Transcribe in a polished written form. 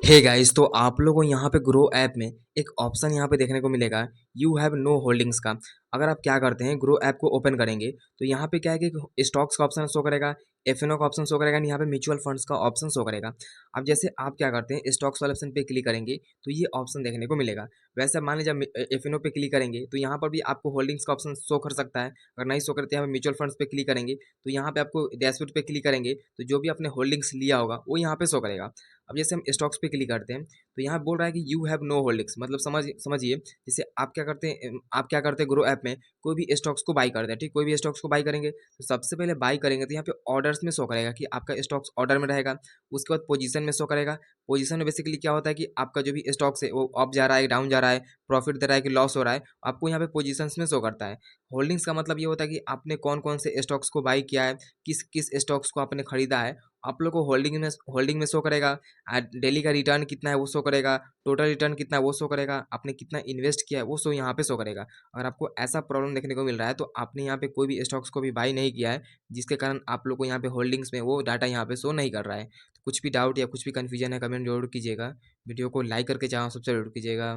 Hey guys, तो आप लोगों को यहाँ पे ग्रो ऐप में एक ऑप्शन यहाँ पे देखने को मिलेगा, यू हैव नो होल्डिंग्स का। अगर आप क्या करते हैं, ग्रो ऐप को ओपन करेंगे तो यहाँ पे क्या है कि स्टॉक्स का ऑप्शन शो करेगा, एफएनओ का ऑप्शन शो करेगा, यहाँ पे म्यूचुअल फंड्स का ऑप्शन शो करेगा। अब जैसे आप क्या करते हैं, स्टॉक्स वाले ऑप्शन पे क्लिक करेंगे तो ये ऑप्शन देखने को मिलेगा। वैसे अब मान लीजिए एफएनओ पे क्लिक करेंगे तो यहाँ पर भी आपको होल्डिंग्स का ऑप्शन शो कर सकता है। अगर नहीं शो करते, यहाँ पे म्यूचुअल फंड्स पे क्लिक करेंगे तो यहाँ पे आपको डैशबोर्ड पे क्लिक करेंगे तो जो भी आपने होल्डिंग्स लिया होगा वो यहाँ पे शो करेगा। अब जैसे हम स्टॉक्स पे क्लिक करते हैं तो यहाँ बोल रहा है कि यू हैव नो होल्डिंग्स, मतलब समझिए, जैसे आप क्या करते हैं, ग्रो ऐप में कोई भी स्टॉक्स को बाई करते हैं, ठीक, कोई भी स्टॉक्स को बाई करेंगे तो सबसे पहले बाई करेंगे तो यहाँ पे ऑर्डर्स में शो करेगा कि आपका स्टॉक्स ऑर्डर में रहेगा। उसके बाद पोजीशन में शो करेगा। पोजीशन में बेसिकली क्या होता है कि आपका जो भी स्टॉक्स है वो अप जा रहा है, डाउन जा रहा है, प्रॉफिट दे रहा है कि लॉस हो रहा है, आपको यहाँ पे पोजीशंस में शो करता है। होल्डिंग्स का मतलब ये होता है कि आपने कौन कौन से स्टॉक्स को बाई किया है, किस किस स्टॉक्स को आपने खरीदा है, आप लोग को होल्डिंग में शो करेगा। डेली का रिटर्न कितना है वो शो करेगा, टोटल रिटर्न कितना है वो शो करेगा, आपने कितना इन्वेस्ट किया है वो शो यहाँ पे शो करेगा। अगर आपको ऐसा प्रॉब्लम देखने को मिल रहा है तो आपने यहाँ पे कोई भी स्टॉक्स को भी बाई नहीं किया है, जिसके कारण आप लोग को यहाँ पे होल्डिंग्स में वो डाटा यहाँ पे शो नहीं कर रहा है। तो कुछ भी डाउट या कुछ भी कन्फ्यूजन है, कमेंट जरूर कीजिएगा। वीडियो को लाइक करके चैनल सब्सक्राइब जरूर कीजिएगा।